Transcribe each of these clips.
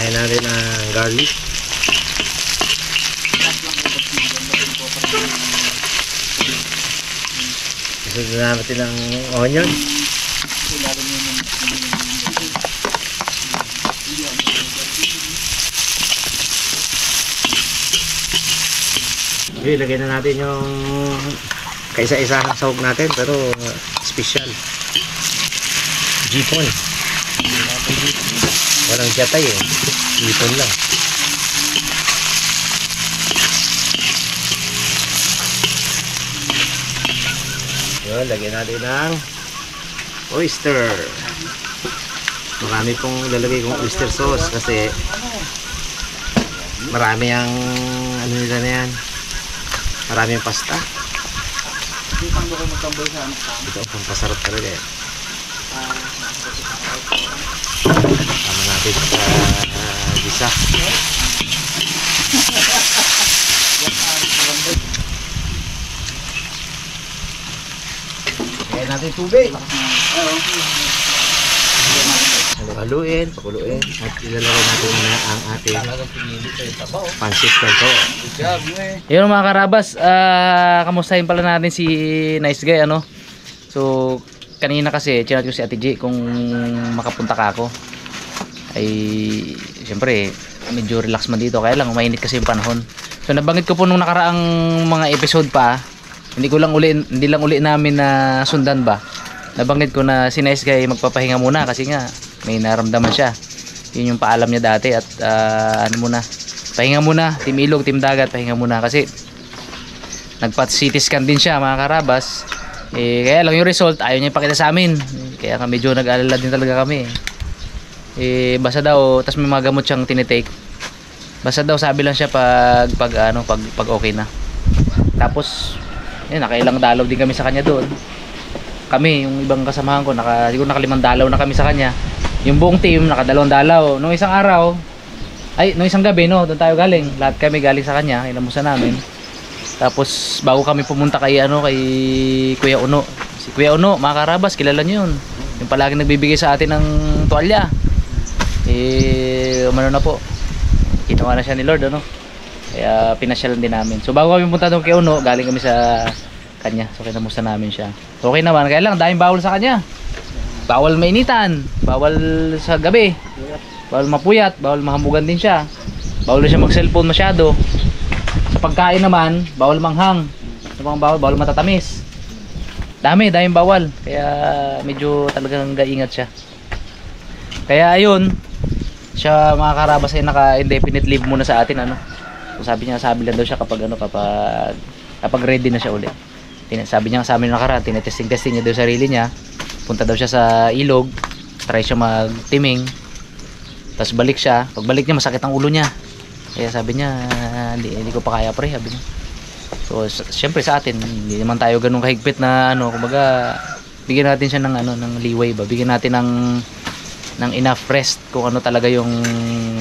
Lagyan natin ang garlic. Sunod natin ang onion. Okay, lagyan na natin yung kaisa-isa ng sahog natin, pero special. Jipon. Walang jatay eh. Jipon lang. Yun, lagyan natin ng oyster. Marami pong lalagay kong oyster sauce kasi marami ang ano nila na yan. Marami ang pasta. Ito ang pampasarap talaga eh. Tama natin sa gisa. Kaya natin tubig. Haluin, pakuluin. At ilalagay natin na ang ating pansit kanto. Yun mga karabas, kamustahin pala natin si Nice Guy ano. So kanina kasi chinat ko si Ate G kung makapunta ka ako. Ay siyempre medyo relax man dito, kaya lang mainit kasi yung panahon. So nabanggit ko po nung nakaraang mga episode pa, hindi lang uli namin na sundan ba. Nabanggit ko na si Nice Guy magpapahinga muna kasi nga may naramdaman siya. Yun yung paalam niya dati at ano muna, pahinga muna, team ilog, team dagat, pahinga muna kasi nagpa-CT scan din siya mga karabas. Kaya lang yung result ayaw niya ipakita sa amin, kaya medyo nag-alala din talaga kami. Basta daw, tas may mga gamot siyang tinitake, basta daw sabi lang siya pag okay na. Tapos yun, nakailang dalaw din kami sa kanya doon. Kami, yung ibang kasamahan ko, siguro nakalimang dalaw na kami sa kanya. Yung buong team, nakadalawang dalaw. Nung isang araw, nung isang gabi, no, doon tayo galing. Lahat kami galing sa kanya, inamusta namin. Tapos, bago kami pumunta kay Kuya Uno. Si Kuya Uno, mga karabas, kilala nyo yun. Yung palaging nagbibigay sa atin ng tuwalya. Umano na po. Ginawa na siya ni Lord, ano. Kaya, pinasyalan din namin. So, bago kami pumunta doon kay Uno, galing kami sa kanya. So kinamusta namin siya. Okay naman, kaya lang daming bawal sa kanya. Bawal mainitan, bawal sa gabi, bawal mapuyat, bawal mahambugan din siya. Bawal na siya mag-cellphone masyado. Sa pagkain naman, bawal manghang. Bawal matatamis. Daming bawal. Kaya medyo talagang gaingat siya. Kaya ayun, siya mga karabas ay naka-indefinite leave muna sa atin ano. So sabi lang daw siya kapag ready na siya ulit. Sabi niya sa amin nakaraan, tinetesting niya daw sarili niya. Punta daw siya sa ilog, try siya magtiming. Tapos balik siya. Pagbalik niya masakit ang ulo niya. Kaya sabi niya, hindi ko pa kaya pre, sabi niya. So syempre sa atin, hindi naman tayo ganun kahigpit na kumbaga bigyan natin siya ng leeway ba. Bigyan natin ng enough rest kung ano talaga yung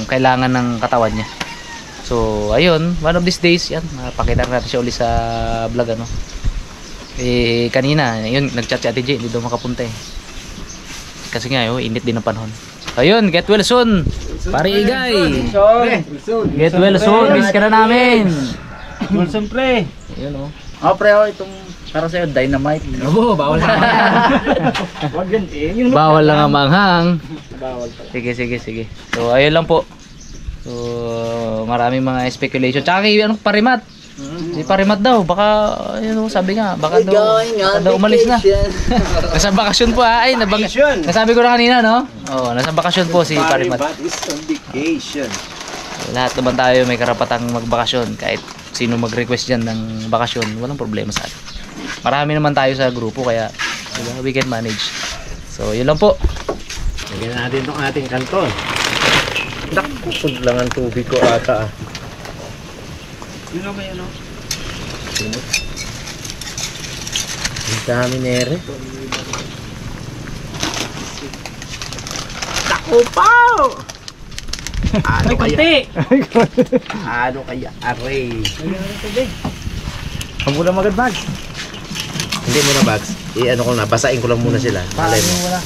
kailangan ng katawan niya. So ayun, one of these days yan, mapakita natin siya uli sa vlog ano. Kanina, yun, nag-chat si Ate J, hindi daw makapunta eh. Kasi nga, init din ang panahon. So yun, get well soon. Pare Igay. Get well soon, miss ka na namin. Well soon pre. Ayun Pre, itong para sa'yo, dynamite. Oo, bawal lang. Wag yan eh. Bawal lang ang manghang. Bawal pa. Sige. So ayun lang po. So maraming mga speculation. Tsaka parimat. Si Parimat daw, baka sabi nga, baka daw umalis na. Nasa bakasyon po ay nasabi ko na kanina no? Oo, nasa bakasyon po si Parimat. Is on vacation. Lahat naman tayo may karapatang magbakasyon, kahit sino mag-request diyan ng bakasyon, walang problema sa atin. Marami naman tayo sa grupo kaya we can manage. So, yun lang po. Lagyan natin itong ating kanton. Nakusog lang ang tubig ko ata. Yun ba yun? Ang dami nere. Takupaw! Ano kaya? Aray. Huwag mo lang magad bags. Hindi muna bags. Ko na, basain ko lang muna sila. Malay mo. Wala.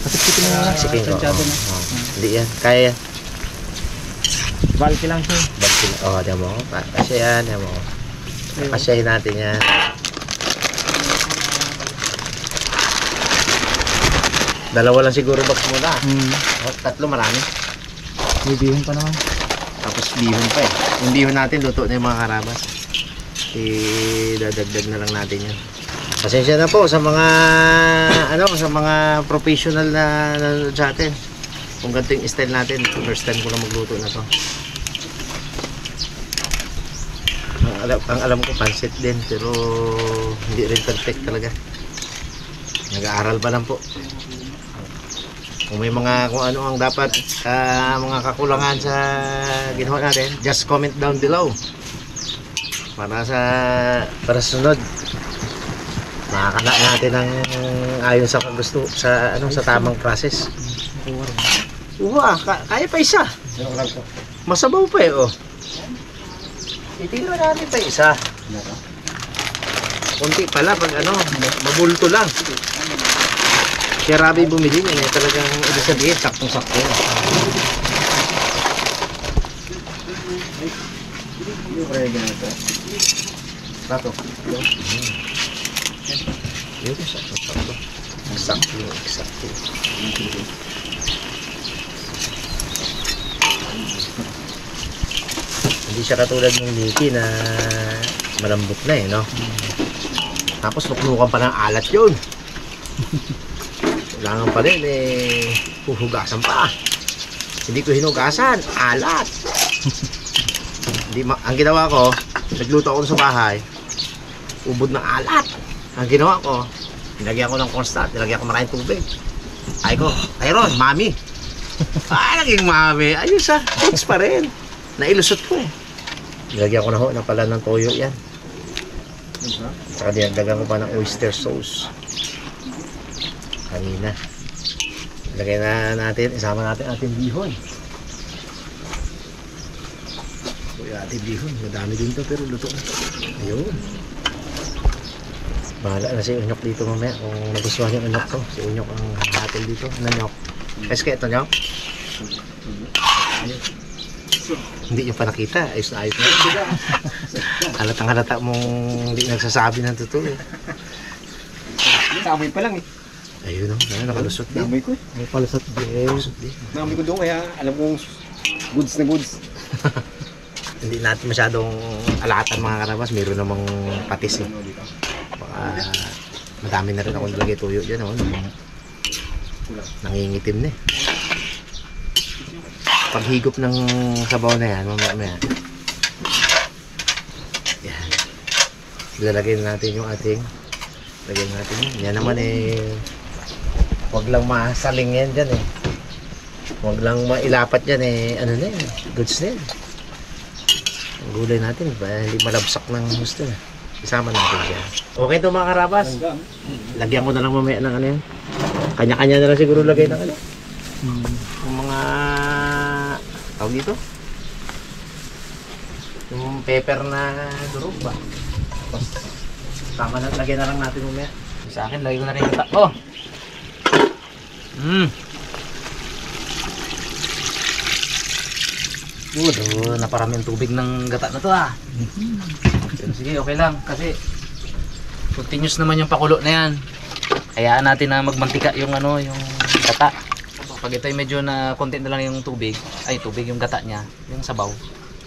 Pasipitin mo muna. Sikin ko. Hindi yan. Kaya yan. Balki lang siya. Oh, diyan mo. Kasi yan, diyan mo. Pasyahin natin yan. Dalawa lang siguro box muna. O, tatlo marami. May bihon pa naman. Tapos bihon pa eh. Yung bihon natin, luto na yung mga karabas. Idadagdag na lang natin yan. Pasensya na po sa mga sa mga professional na nanonood sa atin. Kung ganito yung style natin, first time ko lang magluto na to. Ang alam ko pansit din, pero hindi rin perfect talaga. Nag-aaral pa lang po. Kung may kung ano ang dapat mga kakulangan sa ginawa natin, just comment down below. Para sa sunod, makakala natin ang ayon sa gusto sa tamang process. Kaya pa isa. Masabaw pa eh, oh. Itingnan natin pa isa. Kunti pala pag mabulto lang. Kaya Rabi bumili niya eh, talagang ibig sabihin, saktong-sakto. Bato. Yun, sakto-sakto. Eksakto. Hindi siya katulad ng Mickey na malambot na eh, no? Tapos luklukan pa ng alat yun. Kailangan pa rin eh, huhugasan pa. Hindi ko hinugasan, alat. Ang ginawa ko, nagluto ako sa bahay, ubod ng alat. Ang ginawa ko, nilagyan ko ng cornstarch, nilagyan ko maraming tubig. Ay ko, Tyron, mami. Naging mami. Ayos fix pa rin. Nailusot ko eh. Nilagyan ko na pala ng toyo yan. Saka dinagdagan ko pa ng oyster sauce. Kanina. Ilagay na natin, isama natin ating bihon. Ating bihon, madami din to pero luto na to. Ayun. Bahala na si Unyok dito mamaya kung nagustuhan yung Unyok to. Si Unyok ang hatil dito. Nanyok. Eske, ito Nyok? Hindi nyo pa nakita. Ayos na ayos na. Halatang halata mong hindi nagsasabi ng totoo eh. Naamoy pa lang eh. Ayun o, nakalusot din. Naamoy ko eh. May palusot din. Naamoy ko doon kaya alam kong goods na goods. Hindi natin masyadong alatan mga karabas. Meron namang patis eh. Baka madami na rin ako nilagay tuyo dyan. Oh. Nangingitim na eh. Paghigop ng sabaw na yan, mamaya. Yan. Ilalagay natin yung ating lagyan natin yun. Yan naman eh, huwag lang masaling yan dyan eh. Huwag lang mailapat yan eh, ano na yan, goods na yan. Ang gulay natin, hindi malabsak ng gusto na. Isama natin siya. Okay ito mga karabas. Lagyan ko na lang mamaya ng ano yan. Kanya-kanya na lang siguro lagay ng ano. Yung mga tawag dito. Yung pepper na durog ba. Tapos tama na, lagyan na lang natin mamaya. Sa akin, lagay ko na rin yung gata. Oh! Naparami ang tubig ng gata na to ah. Sige, okay lang. Kasi continuous naman yung pakulo na yan. Hayaan natin na magmantika yung yung gata. Pag ito ay medyo na konti na lang yung tubig, yung gata niya, yung sabaw.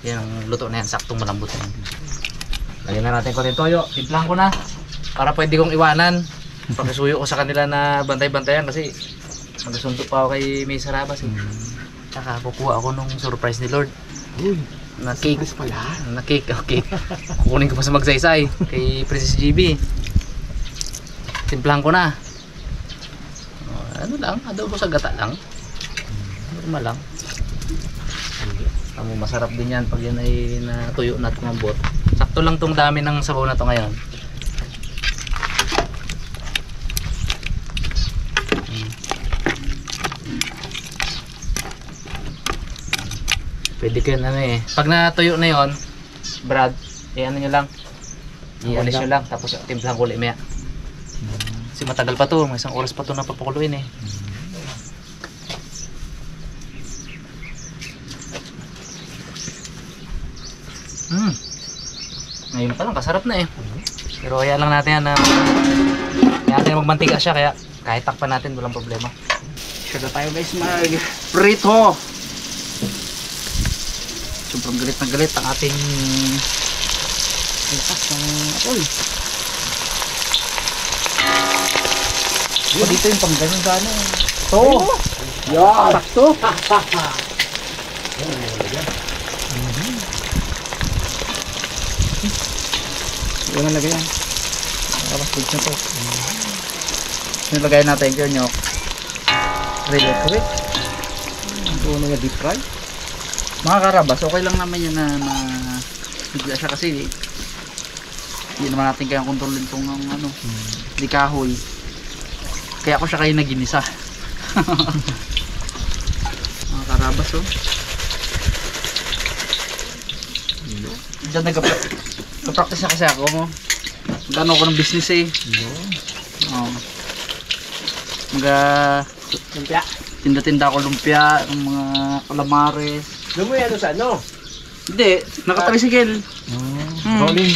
Yan ang luto na yan, saktong malambot na yan. Lagyan na natin konting toyo. Timplahan ko na para pwede kong iwanan. Pakisuyo ko sa kanila na bantay-bantayan kasi magsundo pa ako kay May Sarabas eh. Tsaka kukuha ako nung surprise ni Lord. Na cake. Na cake, okay. Kukunin ko pa sa magsaysay kay Princess GB. Timplahan ko na. Ano lang, adobo sa gata lang. Normal lang. Masarap din yan pag yan ay natuyo na at kumambot. Sakto lang tong dami ng sabaw na to ngayon. Pwede kayo pag natuyo na yon, Brad, ano nyo lang, i-alis nyo lang, tapos timplahan ko ulit maya. Kasi matagal pa to, may isang oras pa to na papakuluin eh. Ngayon pa lang, kasarap na eh. Pero kaya lang natin yan na kaya natin magmantika siya, kaya kahit takpan natin walang problema. Siya na tayo guys mag-prito. Sobrang galit na galit ang ating lakas ng apol. Dito yung pang ganyan gano. Ito! Yan! Sakto! Yung nalagay yan. Tapos big na to. Nilagay natin yung nyok. Real quick. Ito na deep fry. Mga karabas, okay lang naman yun na bigla siya kasi hindi naman natin kayang kontrolin kung ang ano, di kahoy. Kaya ako siya kayo naginisa. Mga karabas oh. Diyan nag-practice na kasi ako mo. Magkano ako ng business eh. Oo. Lumpia. Tinda-tinda ako lumpia, ng mga calamares. Doon mo yan sa ano? Hindi, naka-tricycle. Rolling.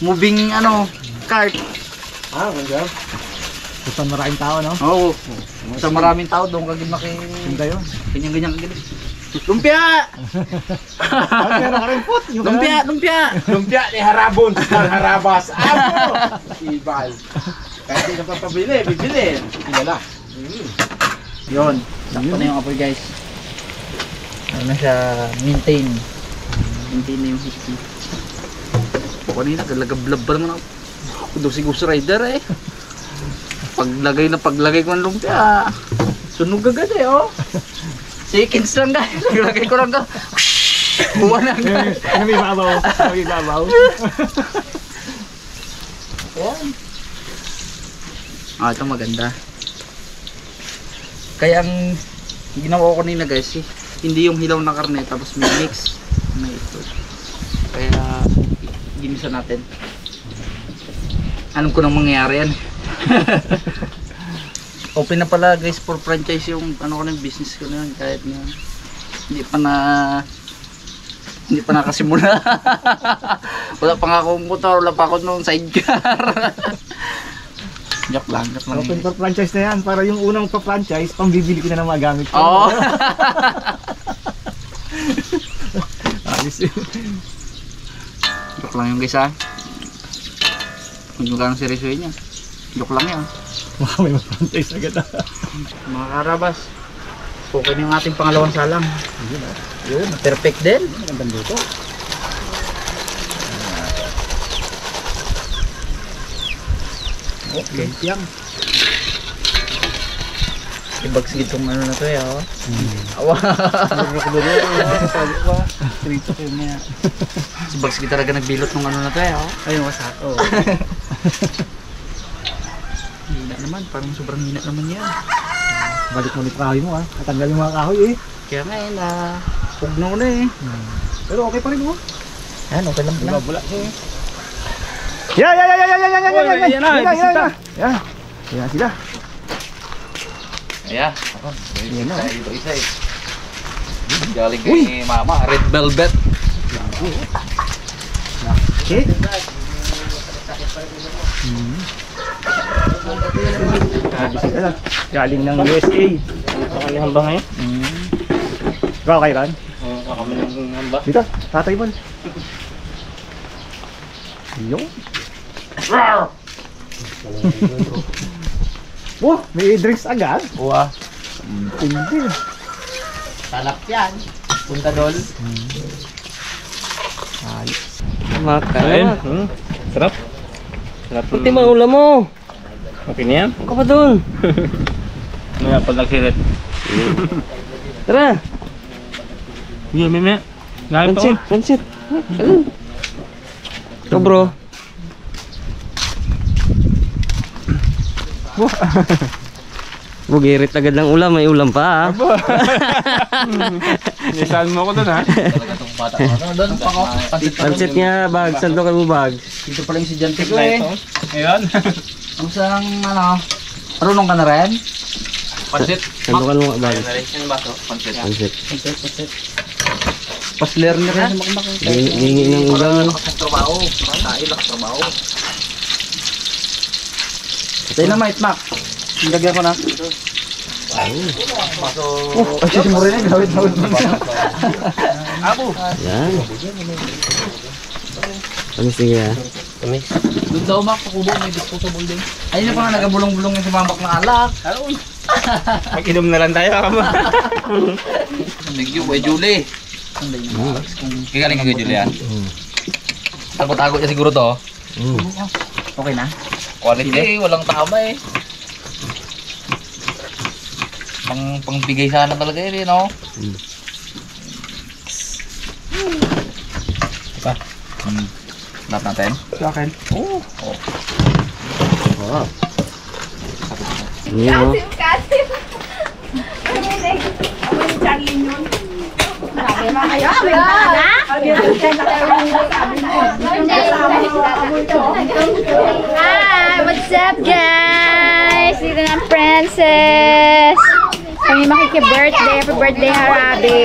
Moving ano, cart. Ah, ganda. Gusto maraming tao, no? Oo. Sa maraming tao doon kagin Ganda yun. ganyan kagin. Lumpia! Pero karimpot. Lumpia, lumpia! Lumpia ni Harabon. Harabas. Abo! Ibal. Kahit di ka pa pabili, bibili. Kilala. Yun, sakto na yung apoy guys. Ano na siya, maintain. Maintain na yung heat. O kanina, galagablab pa naman ako. Ako daw si Ghost Rider eh. Paglagay ko ng lumpia, sunog agad eh oh. Seconds lang guys, naglagay ko lang ka. Buwan na guys. Ano may babaw? Ano may babaw? Ayan. Ah, ito maganda. Kaya ang ginawa ko kanina guys, hindi yung hilaw na karne tapos may mix na ito. Kaya ginisa natin. Alam ko nang mangyayari yan. Open na pala guys for franchise yung ano ko na yung business ko na yun, kahit na hindi pa nakasimula. Wala pa nga akong motor, wala pa ako nung sidecar. Joke lang. Open for franchise na yan. Para yung unang pa-franchise, pambibili ko na ng mga gamit ko. Oo. Ayos eh. Joke lang yung guys ha. Kung magkano seryosoy niya. Joke lang yan. Baka may ma-franchise agad ah. Mga karabas, okay na yung ating pangalawang salang. Yun, perfect din. Magandang dito. Okay. Yang. Ibagsig itong ano na to eh, oh. Awa. Trito ko maya. Ibagsig talaga nagbilot ng ano na to eh, oh. Ayun, wasak. Oo. Hina naman, parang sobrang hina naman yan. Balik mo ulit kahoy mo ah. Natanggal yung mga kahoy eh. Kaya nga eh, pugnaw na eh. Pero okay pa rin mo. Yan, okay lang pala. Bula siya eh. Yan! Yan sila. Ayan. Yan na. Isa eh. Galing kay mama, red velvet. Okay. Galing ng USA. Kami hamba ngayon. Ikaw kay Ran? Oo, kami ng hamba. Dito, tatay mo. Yung. Wah, may drinks agad. Uwa. Hindi. Talap yan. Punta dol. Ayos. Makain. Sarap. Sarap. Pati mga ulam mo. Okay na yan? Ka pa dun. May pag nagsirit. Tara. Sige, mime. Ngayon pa ko. Pansit. Ito bro. Bugirit agad ng ulam. May ulam pa ha. Nisaan mo ako dun ha. Talaga itong bata. Ano doon? Pansit nga bag. Sandokan mo bag. Dito pala yung si Jante ko eh. Ngayon. Ang sang ano? Marunong ka na rin? Pansit. Sandokan mo bag. Yan ba ito? Pansit. Pansit. Pansit. Pasler na ka. Gingi ng ulam. Trabaho. Tayo lang trabaho. Dynamite, Mac. Lagyan ko na. Ay, si Morena, gawin na ulit. Yan. Ano sige ah? Doon daw, Mac, pakubo, may disposable din. Ayun na pa nga, nagabulong-bulong yung sumambak ng alak. Mag-inom na lang tayo. Thank you, Kuya Julie. Kagaling ka, Kuya Julie, yan. Tago-tago niya siguro to. Okay na? Quality, walang tama eh. Pangbigay sana talaga yun, no? Diba? Lahat natin? Sa akin. Oo. Yan o. Kasim. Ako yung Charlie yun. Sabi mo kayo, amoy na? Hi, what's up guys? Dito na ang princess. Kami makiki-birthday. Happy birthday, Harabe.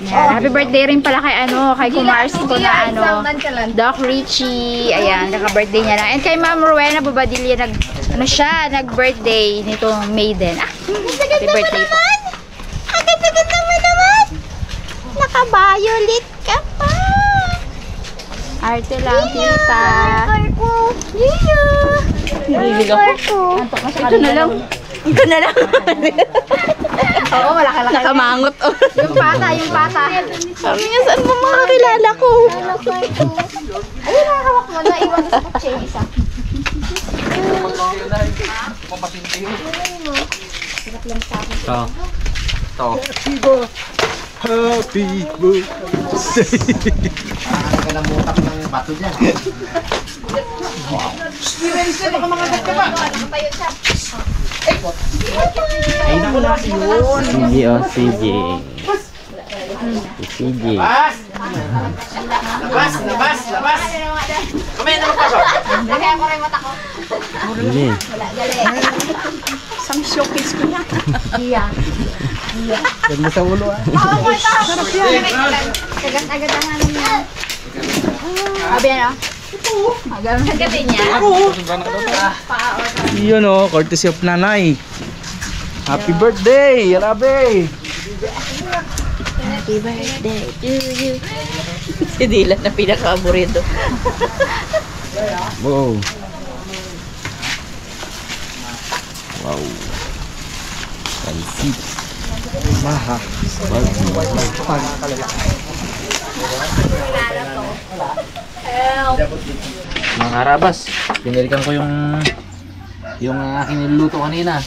Yan. Happy birthday rin pala kay kay Kumars ko na Doc Richie. Ayan, kaka-birthday niya lang. And kay Ma'am Rowena Bobadilla nag-birthday nitong Maiden. Happy birthday po. Ang ganda-ganda mo naman. Naka-violet ka pa. Arte lang, tita. Ito na lang. Ito na lang. Oo, malaki-laki. Nakamangot. Yung pata. Sabi niya, saan mo makakilala ko? Ayun, nakakawak mo. Naiwan sa kutsi yung isa. Happy birthday. Parang ka namutak ng bato dyan. Ay, naku na yun. CG o, CG. CG. Labas. Kamay na magpasok. Lagyan ko rin mata ko. Hindi. Isang showcase ko na. Iya. Ganda sa ulo ah. Oo, ko ito. Sarap yan. Agad-agad ang ano niya. Abi ano? Agad niya. Yun o, courtesy of nanay. Happy birthday, Harabe! Happy birthday to you. Si Dylan na pinaka-aburrido. Wow. Wow. Pansit. Maha. Mga Harabas, binilikan ko yung aking niluluto kanina.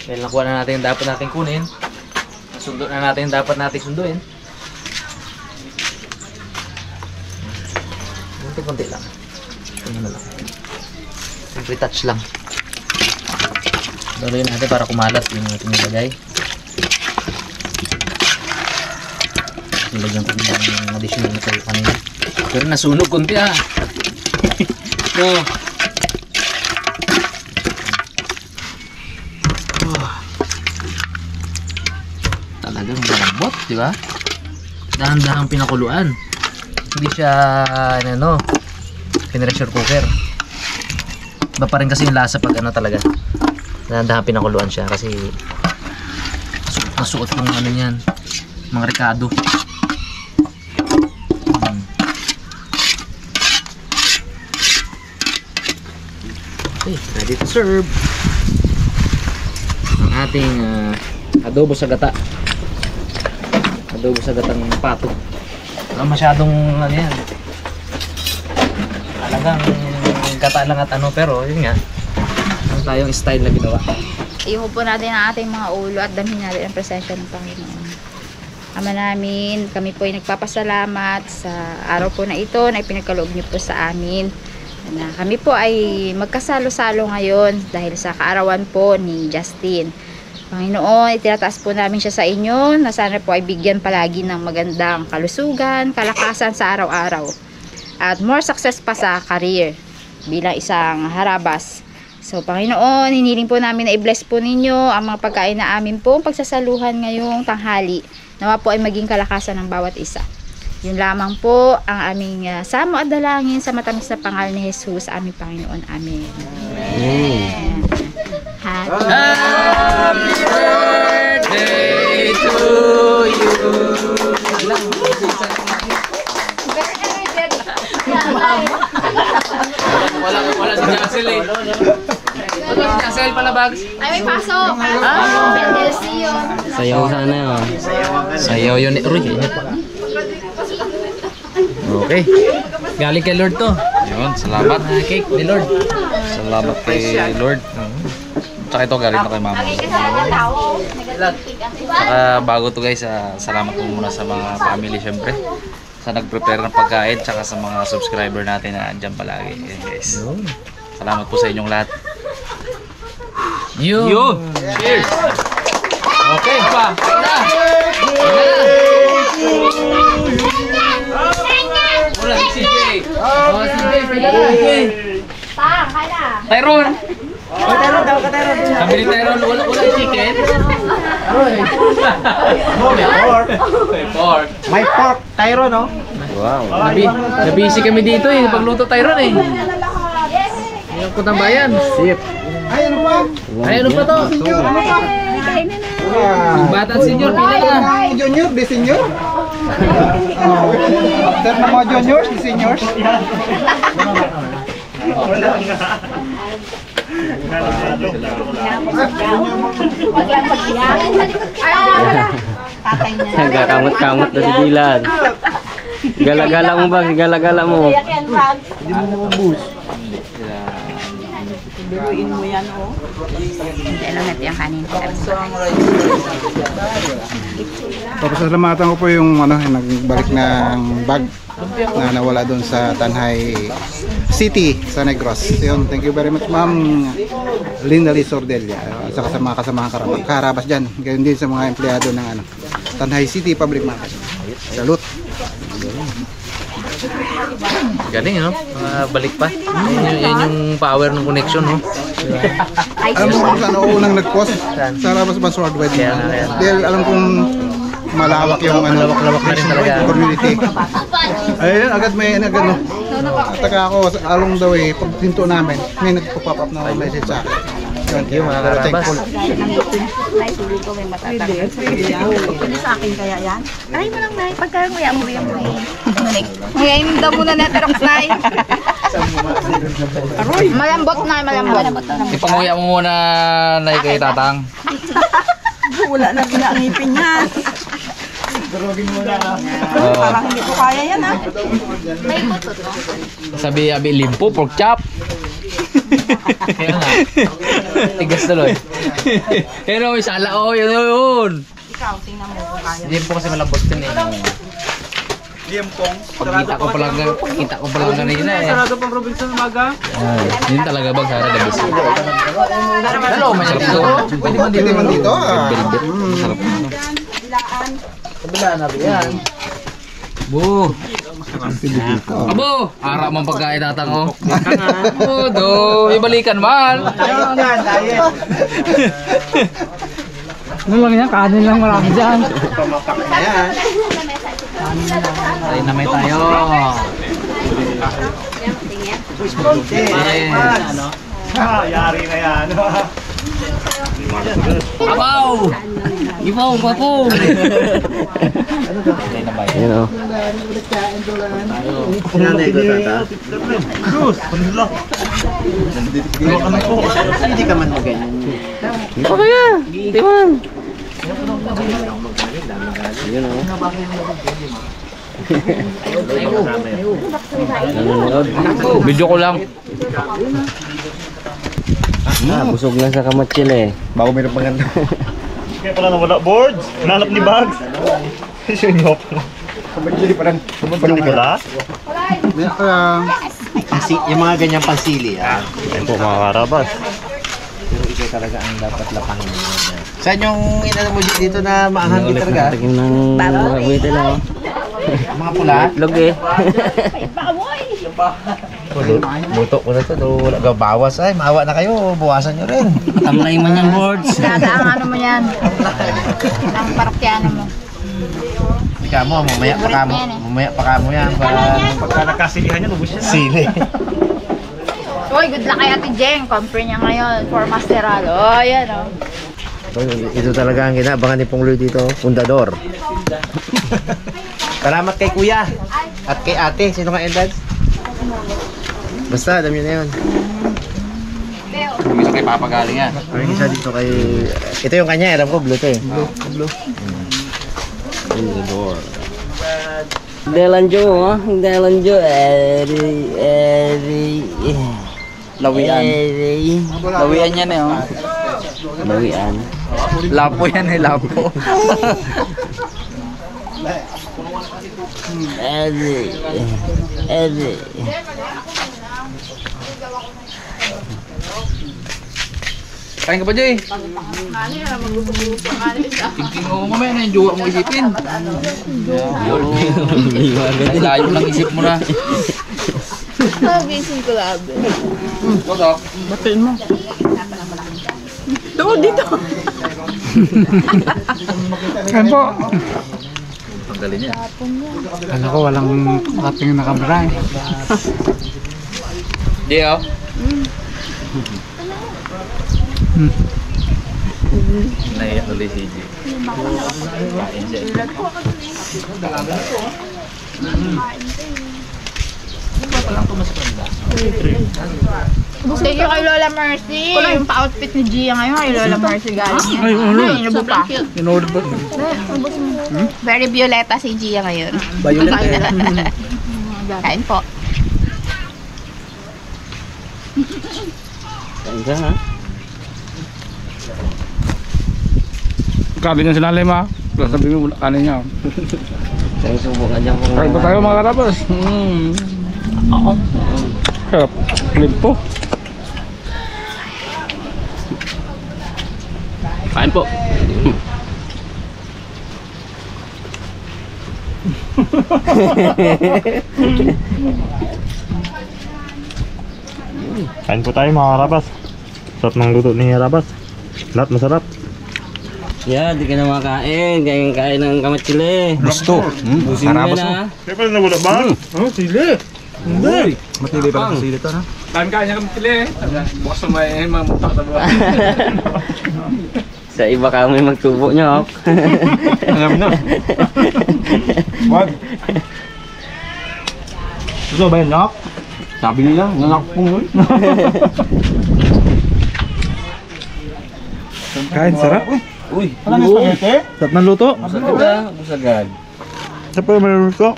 Dahil nakuha na natin yung dapat natin kunin. Nasundo na natin yung dapat natin sunduin. Kunti-kunti lang. Ano na lang. Simple touch lang. Daluin natin para kumalat yung ating nilagay. Nilagyan ko yung additional na tayo kanina. Pero nasunog kunti ah. No. Talagang malambot, di ba? Dahan-dahang pinakuluan. Hindi siya pressure cooker. Iba pa rin kasi yung lasa pag talaga. Dahan-dahang pinakuluan siya kasi nasuot yung niyan, mga ricado. Okay, ready to serve ang ating adobo sa gata. Adobo sa gatang pato. Wala masyadong yan. Talagang gata lang at pero yun nga. Ano tayong style na ginawa. Ihupo natin ang ating mga ulo at damhin natin ang presensya ng Panginoon. Ama namin, kami po ay nagpapasalamat sa araw po na ito na ipinagkaloob niyo po sa amin. Na kami po ay magkasalo-salo ngayon dahil sa kaarawan po ni Justin. Panginoon, itinataas po namin siya sa inyo na sana po ay bigyan palagi ng magandang kalusugan, kalakasan sa araw-araw. At more success pa sa career bilang isang Harabas. So Panginoon, hiniling po namin na i-bless po ninyo ang mga pagkain na amin pong pagsasaluhan ngayong tanghali Nawa po ay maging kalakasan ng bawat isa. Yun lamang po ang aming samo at dalangin sa matamis na pangalan ni Jesus, aming Panginoon. Amen. Happy birthday to you. Wala si Jassel eh. Wala si Jassel pala, Bags. Ay, may pasok. Bendición. Sayaw sana yun. Sayaw yun eh. Uy, init pa. Okay. Galing kay Lord to. Yun, salamat. Cake ni Lord. Salamat kay Lord. Tsaka ito galing to kay Mama. Tsaka bago to guys, salamat po muna sa mga family syempre. Sa nag-prepare ng pagkain, tsaka sa mga subscriber natin na andyan palagi. Yan guys. Salamat po sa inyong lahat. Yo! Cheers! Okay pa! Na! Wala si CJ! Oh, CJ! Tang, kaya. Tyron! Sabi ni Tyron, wala chicken? May pork. May pork, Tyron, no? Wow. Nabisi kami dito eh, pagluto Tyron eh. Yung Kutang Bayan. Sip. Ay, ano pa? Ay, ano pa to? Bata at senior, pila ka. Junior, di senior. After ng mga juniors, di seniors. Nagkakamot-kamot na si Dylan. Gala-gala mo ba? Gala-gala mo. Hindi mo mabus. Ano natin yung kanin? Papasalamatan ko po yung nagbalik ng bag na nawala doon sa Tanhay City sa Negros. Yun, thank you very much Ma'am Linda Liz Ordelia. At saka sa mga kasamahan karabas dyan. Ganyan din sa mga empleyado ng Tanhay City Public Market. Salute! Galing, no? Balik pa. Yan yung power ng connection, no? Alam mo kung saan ako unang nag-post? Sa Rabas Bus Worldwide. Dahil alam kong malawak yung Lawak na rin talaga. community. Ayun, agad may agad no. Taka ako along the way pag tinto namin, may nagpo-pop up na message sa akin. Thank you, mga karabas. Pwede sa akin kaya yan? Ay mo lang, Nay. Pagka nguya mo yan mo eh. Ngayon daw muna na tarox, Nay. Malambot, Nay. Malambot. Ipanguya mo muna na kay Tatang. Wala na pinangipin niya. Parang hindi ko kaya yan ah. Sabi abi limpo, pork chop. Kaya nga. Tigas tuloy. Pero may sala, oh, yun. Ikaw, tingnan mo kung kaya. Limpo kasi malambot yun eh. Liempong. Kita ko pa lang kanina eh. Sarado pang Robinson Maga. Yun talaga bag Sara Dabis. Hello, masarap to. Pwede man Pwede man dito. Velvet. Masarap. Kabila na yan. Bu. Abo, ara man pagkain Tatang ko. Oh, do, ibalikan man. Ano lang yan? Kanin lang marami dyan. Ay, namay tayo. Yari na yan. Abaw! Ibaw, bako! Yun o. Sinanay ko, Tata. Hindi ka man maganyan. Hindi pa kaya. Hindi man. Yun o. Nanonood. Video ko lang. Busog na sa kamatsil eh. Bago mayroon pang ganda. Kaya pala nawala boards. Nahanap ni Bags. Sinyo pala. Hindi pa rin. Wala? Yung mga ganyang pansili. Ayun po mga karabas. Pero ikaw talaga ang dapat lapangin mo. Saan yung inano mo dito na maanghang din talaga? Takim ng mga buwite lang o. Mga pula? Itlog eh. Buto ko na ito. Wala ka bawas ay. Maawa na kayo. Buwasan nyo rin. Tamlay man yung boards. Dada ang ano mo yan. Ang parokyano mo. Ika mo, mamaya pa ka mo yan. Pagka nakasilihan niya, lubos yan. Sili. Uy, good luck kay Ate Jeng. Compre niya ngayon for Masteral. Oh, yan oh. Ito talaga ang inaabangan ni Pong Lloyd dito, Fundador. Salamat kay Kuya at kay Ate. Sino nga Eldad? Basta, alam nyo na yun. Yung isa kay Papa galing yan. Yung isa dito kay... Ito yung kanya, alam ko, blue to eh. Blue. Fundador. Delanjo, ha? Delanjo, Lawian. Lawian yan eh, oh. Lawian. Lapo yan eh, lapo. Kain ka pa, Jay? Tingin mo mamaya na yung jowa mo isipin. Layo lang isip mo na. Sabihin ko labi. Kodok. Batiin mo. Doon dito. Kain po. Ang galing niya. Alam ko walang nakatingin na kamera eh. Jay, oh. Naiyak ulit si Jay. Kain siya. Thank you kay Lola Mercy. Yung pa-outfit ni Gia ngayon kay Lola Mercy galing yan. Ay, inubo pa. Inorder ba? Very violeta si Gia ngayon. Violet. Kain po. Kain ka, ha? Kain niya sila lima. Sabi mo kanin niya. Kain subukan dyan po. Kain pa tayo mga karabas. Sarap. Limpo. Kain po. Kain po tayo mga karabas. Sarap ng luto ni Karabas. Lahat masarap. Yeah, di ka na makain. Kain ng kamatsili. Gusto. Busin mo yan, ha? Siyempre nawala ba? Sili. Hindi. Matili pala sa sili to, no? Kain niya kami sili. Bukas na may mga mutak na buwan. Sa iba ka may magtubo nyo. Alam na. Wag. Gusto ba yun, Nak? Sabi nila, nanak po nun. Kain, sarap. Uy. Wala na spaghetti? Sarap ng luto. Busagad. Siyempre may luto.